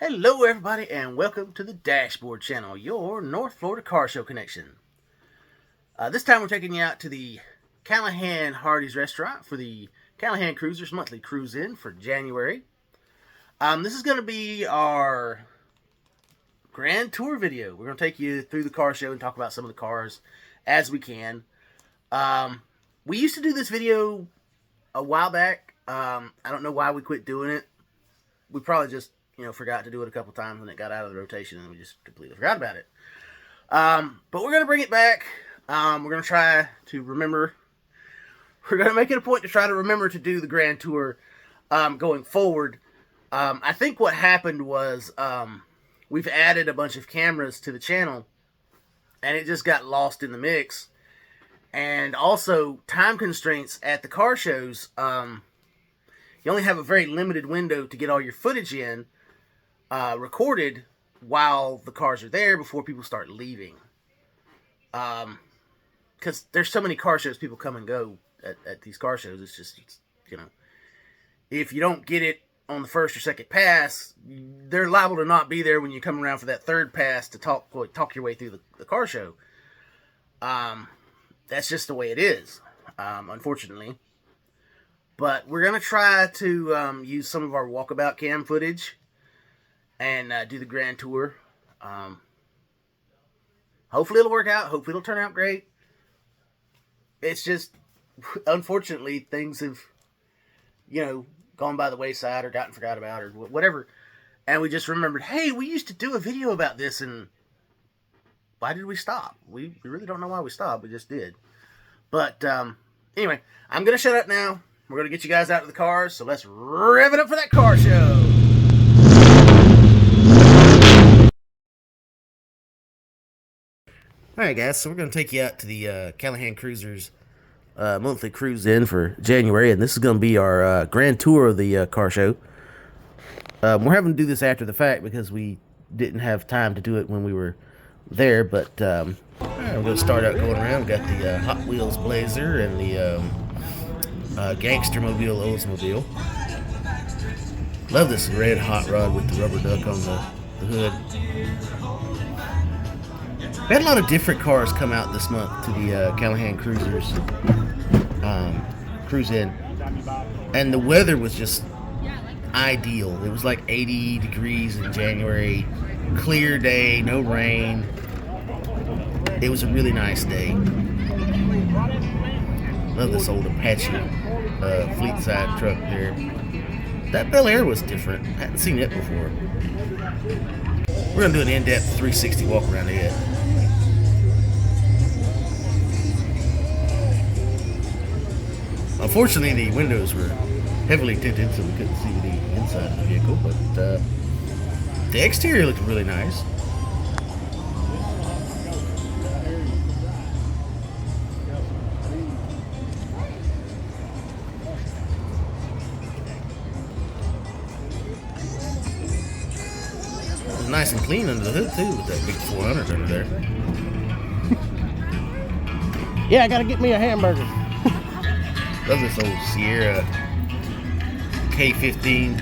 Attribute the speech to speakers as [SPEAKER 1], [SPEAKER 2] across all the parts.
[SPEAKER 1] Hello, everybody, and welcome to the Dashboard Channel, your North Florida car show connection. This time we're taking you out to the Callahan Hardees restaurant for the Callahan Cruisers monthly cruise in for January. This is going to be our grand tour video. We're going to take you through the car show and talk about some of the cars as we can. We used to do this video a while back. I don't know why we quit doing it. We probably just forgot to do it a couple times when it got out of the rotation and we just completely forgot about it. But we're going to bring it back. We're going to try to remember. We're going to make it a point to try to remember to do the grand tour going forward. I think what happened was we've added a bunch of cameras to the channel and it just got lost in the mix. And also time constraints at the car shows. You only have a very limited window to get all your footage in. Recorded while the cars are there before people start leaving. Because there's so many car shows, people come and go at these car shows. It's just, if you don't get it on the first or second pass, they're liable to not be there when you come around for that third pass to talk your way through the car show. That's just the way it is, unfortunately. But we're going to try to use some of our walkabout cam footage and do the grand tour. Hopefully it'll work out. Hopefully it'll turn out great. It's just, unfortunately, things have, gone by the wayside or gotten forgot about or whatever. And we just remembered, hey, we used to do a video about this, and why did we stop? We really don't know why we stopped. We just did. But anyway, I'm going to shut up now. We're going to get you guys out to the cars, so let's rev it up for that car show. Alright guys, so we're going to take you out to the Callahan Cruisers monthly cruise in for January, and this is going to be our grand tour of the car show. We're having to do this after the fact because we didn't have time to do it when we were there, but we're going to start out going around. We've got the Hot Wheels Blazer and the Gangster Mobile Oldsmobile. Love this red hot rod with the rubber duck on the hood. We had a lot of different cars come out this month to the Callahan Cruisers cruise in, and the weather was just ideal. It was like 80 degrees in January, clear day, no rain. It was a really nice day. Love this old Apache fleet side truck there. That Bel Air was different. I hadn't seen it before. We're gonna do an in-depth 360 walk around it. Unfortunately, the windows were heavily tinted, so we couldn't see the inside of the vehicle, but the exterior looked really nice. It was nice and clean under the hood, too, with that big 400 under there.
[SPEAKER 2] Yeah, I gotta get me a hamburger.
[SPEAKER 1] Love this old Sierra K15.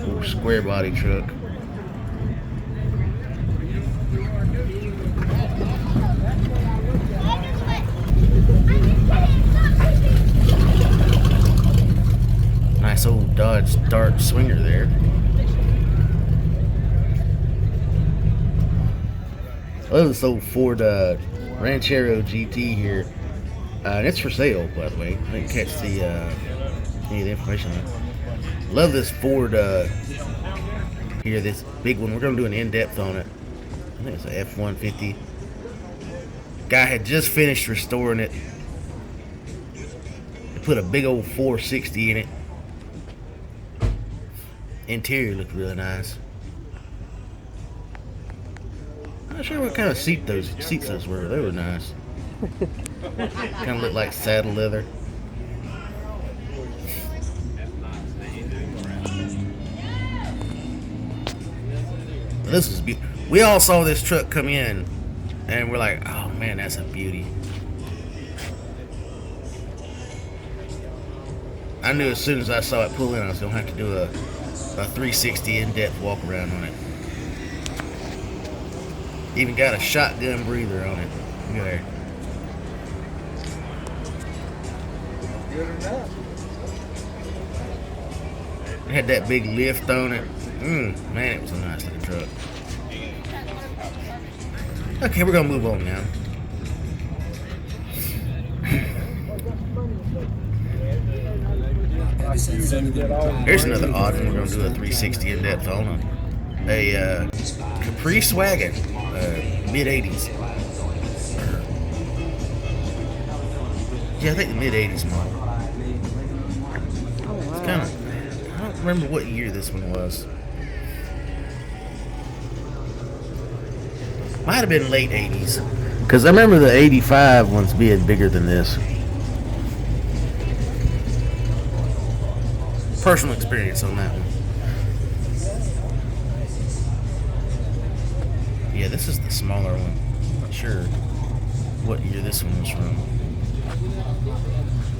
[SPEAKER 1] Old square body truck. Nice old Dodge Dart Swinger there. I love this old Ford Ranchero GT here. And it's for sale, by the way. I didn't catch any of the information on it. Love this Ford here, this big one. We're going to do an in-depth on it. I think it's a F-150. Guy had just finished restoring it. He put a big old 460 in it. Interior looked really nice. I'm not sure what kind of seats those were. They were nice. Kind of looked like saddle leather. This was beautiful. We all saw this truck come in, and we're like, "Oh man, that's a beauty." I knew as soon as I saw it pull in, I was going to have to do a 360 in-depth walk around on it. Even got a shotgun breather on it. Look at there.
[SPEAKER 3] Good enough.
[SPEAKER 1] It had that big lift on it. Man, it was a nice looking truck. Okay, we're going to move on now. Here's another odd one we're going to do a 360 in-depth on. A Caprice wagon, mid-80s. Yeah, I think the mid-80s model. It's kind of, I don't remember what year this one was. Might have been late 80s. Because I remember the 85 ones being bigger than this. Personal experience on that one. Yeah, this is the smaller one. Not sure what year this one was from.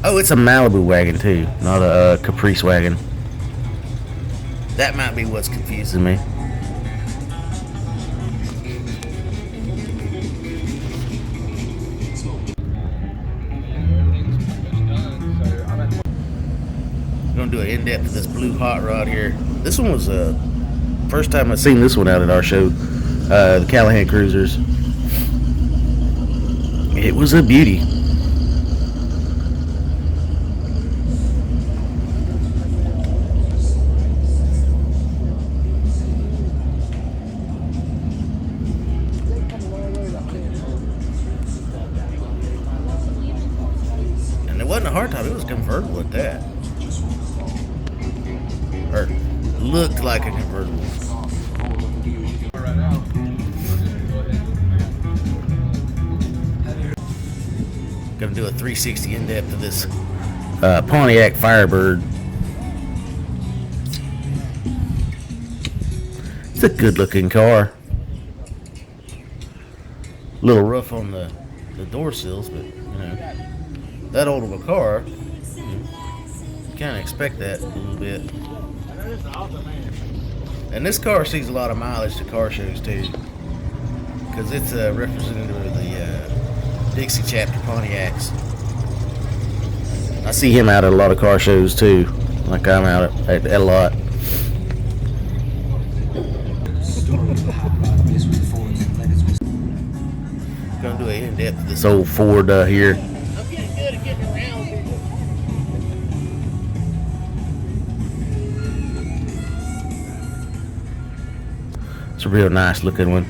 [SPEAKER 1] Oh, it's a Malibu wagon too, not a Caprice wagon. That might be what's confusing me. Gonna do an in-depth of this blue hot rod here. This one was first time I've seen this one out at our show, the Callahan Cruisers. It was a beauty. And it wasn't a hardtop, it was convertible at that. Or looked like a convertible. Gonna do a 360 in-depth of this Pontiac Firebird. It's a good looking car. A little rough on the door sills, but you know, that old of a car, you kind of expect that a little bit. And this car sees a lot of mileage to car shows too, because it's a representative of the Dixie chapter Pontiacs. I see him out at a lot of car shows too, like I'm out at a lot. Gonna do an in-depth of this old Ford here.
[SPEAKER 2] I'm getting good at getting around people.
[SPEAKER 1] It's a real nice looking one.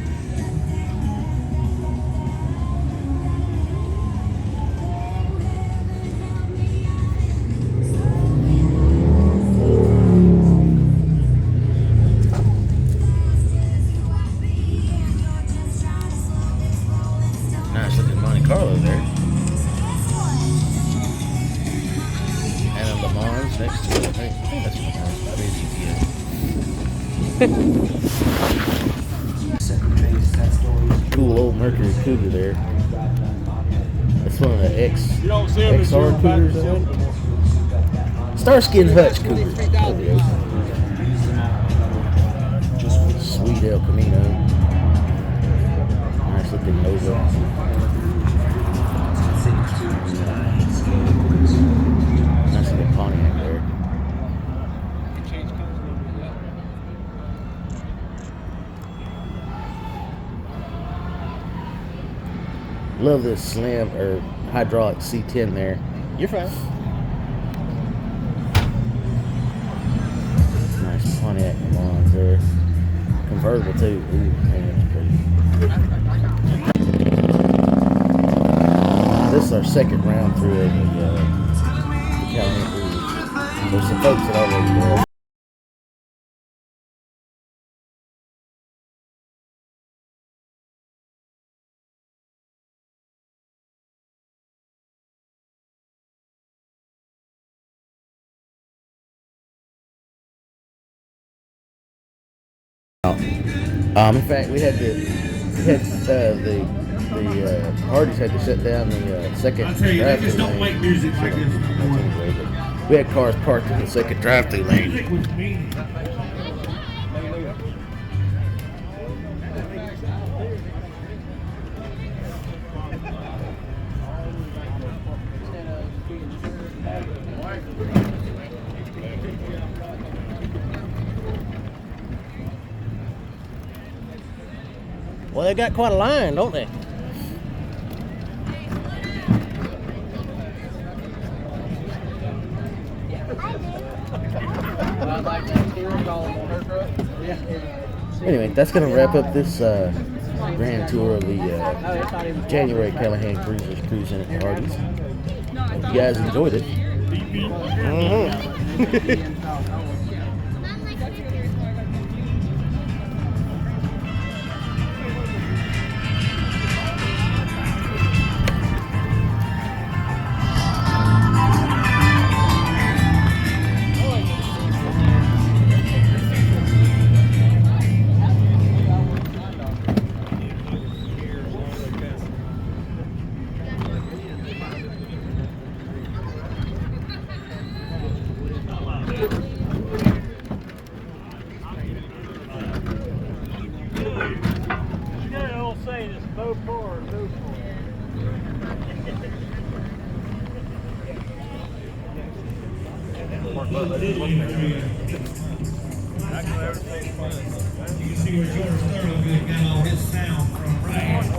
[SPEAKER 1] Nice looking Monte Carlo there. And a Le Mans next to it. I think that's Le Mans. That is GTO. Cool old Mercury Cougar there. That's one of the XR Cougars, I think. Starskin Hutch Cougar. There we go. Sweet El Camino. Nice looking Nova. Nice looking Pontiac there. Love this slam or hydraulic C10 there.
[SPEAKER 2] You're fine.
[SPEAKER 1] Nice Pontiac Milan there. Convertible too. Ooh, man, that's pretty. This is our second round through the Callahan Cruisers. There's some folks that already know. In fact, the Hardees had to shut down the second.
[SPEAKER 3] I'll tell you, they just don't make music like this.
[SPEAKER 1] We We had cars parked in the second drive-through lane. Well, they got quite a line, don't they? Anyway, that's going to wrap up this grand tour of the January Callahan Cruisers cruising at Hardees. Hope you guys enjoyed it.
[SPEAKER 3] You can see where George Thorogood got all his sound from, right?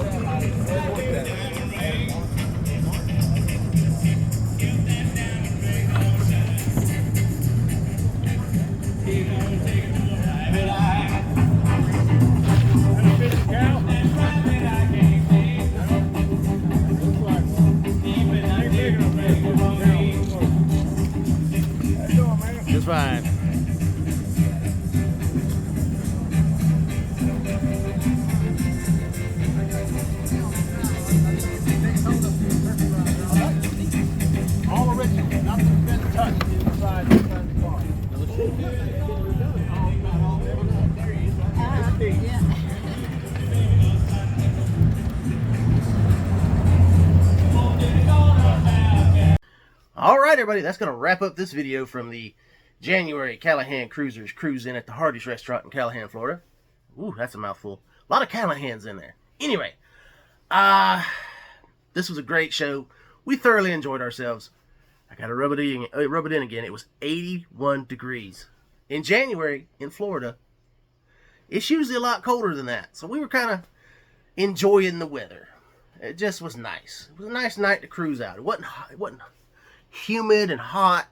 [SPEAKER 1] Just fine.
[SPEAKER 2] All original, nothing's been touched inside the car.
[SPEAKER 1] All right, everybody, that's going to wrap up this video from the January Callahan Cruisers cruise in at the Hardees restaurant in Callahan, Florida. Ooh, that's a mouthful. A lot of Callahans in there. Anyway, this was a great show. We thoroughly enjoyed ourselves. I got to rub it in again. It was 81 degrees. In January, in Florida, it's usually a lot colder than that. So we were kind of enjoying the weather. It just was nice. It was a nice night to cruise out. It wasn't humid and hot,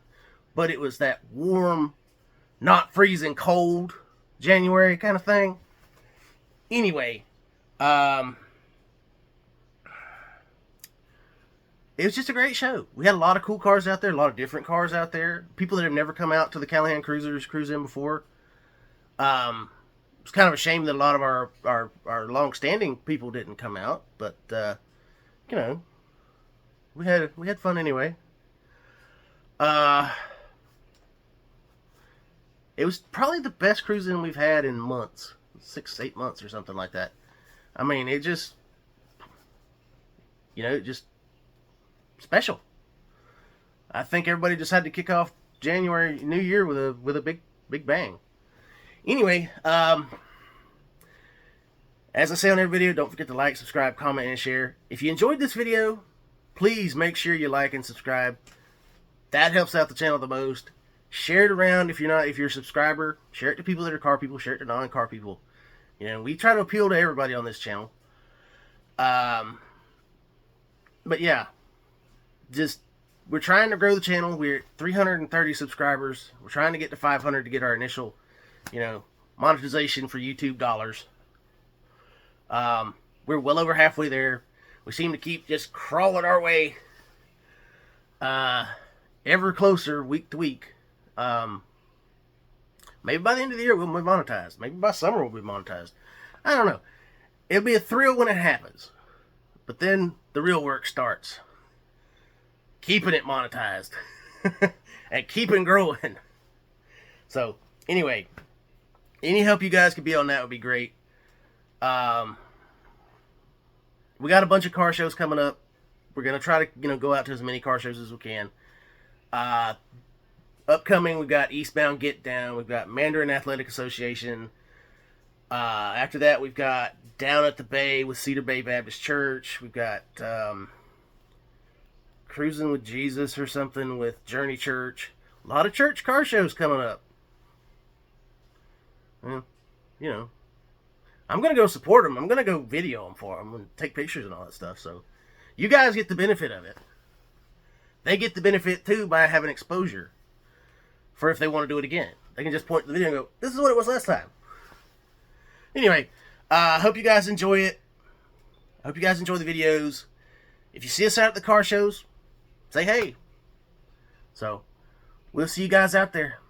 [SPEAKER 1] but it was that warm, not freezing cold January kind of thing. Anyway, it was just a great show. We had a lot of cool cars out there, a lot of different cars out there. People that have never come out to the Callahan Cruisers cruise in before. It's kind of a shame that a lot of our long-standing people didn't come out, but you know, we had fun anyway. It was probably the best cruising we've had in months, 6-8 months or something like that. I mean, it just, just special. I think everybody just had to kick off January New Year with a big bang. Anyway, as I say on every video, don't forget to like, subscribe, comment, and share. If you enjoyed this video, please make sure you like and subscribe. That helps out the channel the most. Share it around if you're a subscriber. Share it to people that are car people. Share it to non-car people. We try to appeal to everybody on this channel. But yeah, we're trying to grow the channel. We're at 330 subscribers. We're trying to get to 500 to get our initial, monetization for YouTube dollars. We're well over halfway there. We seem to keep just crawling our way ever closer week to week. Maybe by the end of the year we'll be monetized. Maybe by summer we'll be monetized. I don't know. It'll be a thrill when it happens. But then the real work starts. Keeping it monetized. And keeping growing. So, anyway. Any help you guys could be on that would be great. We got a bunch of car shows coming up. We're going to try to, go out to as many car shows as we can. Upcoming, we've got Eastbound Get Down. We've got Mandarin Athletic Association. After that, we've got Down at the Bay with Cedar Bay Baptist Church. We've got Cruising with Jesus or something with Journey Church. A lot of church car shows coming up. Well, you know, I'm going to go support them. I'm going to go video them for them and take pictures and all that stuff. So you guys get the benefit of it. They get the benefit, too, by having exposure for if they want to do it again. They can just point to the video and go, this is what it was last time. Anyway, I hope you guys enjoy it. I hope you guys enjoy the videos. If you see us out at the car shows, say hey. So, we'll see you guys out there.